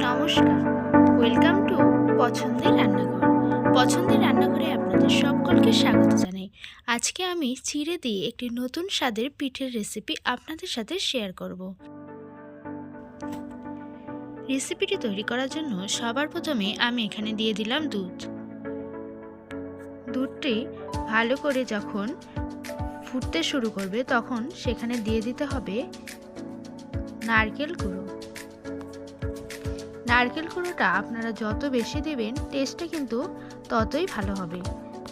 নমস্কার, welcome to পছন্দের রান্নাঘর। পছন্দের রান্নাঘরে আপনাদের সকলকে স্বাগত জানাই। আজকে আমি চিড়ে দিয়ে একটি নতুন স্বাদের পিঠের রেসিপি আপনাদের সাথে শেয়ার করব। রেসিপিটি তৈরি করার জন্য সবার প্রথমে আমি এখানে দিয়ে দিলাম দুধ। দুধটি ভালো করে যখন ফুটতে শুরু করবে তখন সেখানে দিয়ে দিতে হবে নারকেল গুঁড়ো। নারকেল গুঁড়োটা আপনারা যত বেশি দেবেন টেস্টটা কিন্তু ততই ভালো হবে।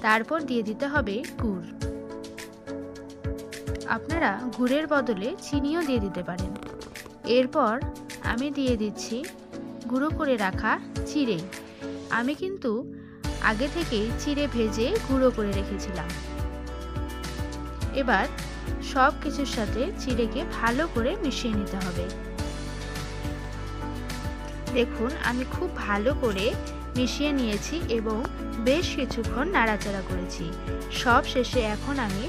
তারপর দিয়ে দিতে হবে গুড়। আপনারা গুড়ের বদলে চিনিও দিয়ে দিতে পারেন। এরপর আমি দিয়ে দিচ্ছি গুঁড়ো করে রাখা চিড়ে। আমি কিন্তু আগে থেকেই চিড়ে ভেজে গুঁড়ো করে রেখেছিলাম। এবার সব কিছুর সাথে চিড়েকে ভালো করে মিশিয়ে নিতে হবে। দেখুন আমি খুব ভালো করে মিশিয়ে নিয়েছি এবং বেশ কিছুক্ষণ নাড়াচাড়া করেছি। সব শেষে এখন আমি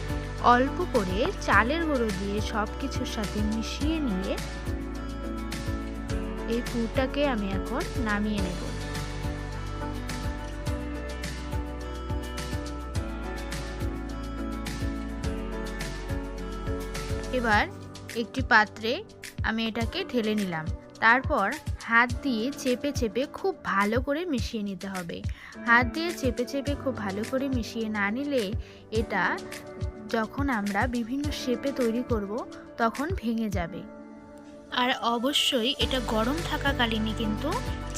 অল্প করে চালের গুঁড়ো দিয়ে সব কিছুর সাথে মিশিয়ে নিয়ে এই পুরটাকে আমি এখন নামিয়ে নেব। এবার একটি পাত্রে আমি এটাকে ঢেলে নিলাম। তারপর হাত দিয়ে চেপে চেপে খুব ভালো করে মিশিয়ে নিতে হবে। হাত দিয়ে চেপে চেপে খুব ভালো করে মিশিয়ে না নিলে এটা যখন আমরা বিভিন্ন শেপে তৈরি করব তখন ভেঙে যাবে। আর অবশ্যই এটা গরম থাকাকালীনই কিন্তু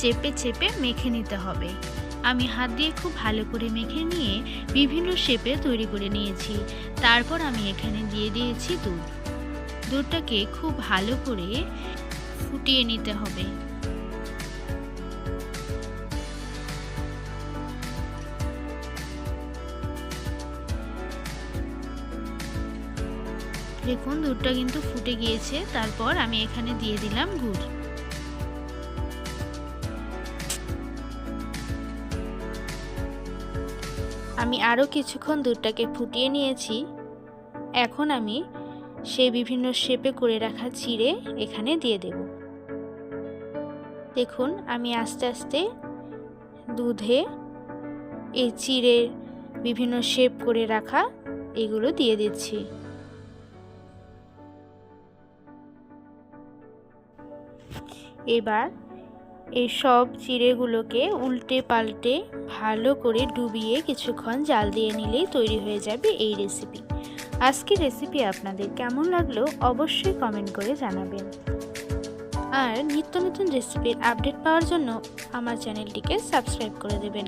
চেপে চেপে মেখে নিতে হবে। আমি হাত দিয়ে খুব ভালো করে মেখে নিয়ে বিভিন্ন শেপে তৈরি করে নিয়েছি। তারপর আমি এখানে দিয়ে দিয়েছি দুধ। দুধটাকে খুব ভালো করে ফুটিয়ে নিতে হবে। দেখুন দুধটা কিন্তু ফুটে গিয়েছে। তারপর আমি এখানে দিয়ে দিলাম গুড়। আমি আরও কিছুক্ষণ দুধটাকে ফুটিয়ে নিয়েছি। এখন আমি সেই বিভিন্ন শেপে করে রাখা চিড়ে এখানে দিয়ে দেব। দেখুন আমি আস্তে আস্তে দুধে এই চিড়ের বিভিন্ন শেপ করে রাখা এগুলো দিয়ে দিচ্ছি। এবার এই সব চিড়েগুলোকে উল্টে পাল্টে ভালো করে ডুবিয়ে কিছুক্ষণ জাল দিয়ে নিলেই তৈরি হয়ে যাবে এই রেসিপি। আজকের রেসিপি আপনাদের কেমন লাগলো অবশ্যই কমেন্ট করে জানাবেন। আর নিত্য নতুন রেসিপির আপডেট পাওয়ার জন্য আমার চ্যানেলটিকে সাবস্ক্রাইব করে দেবেন।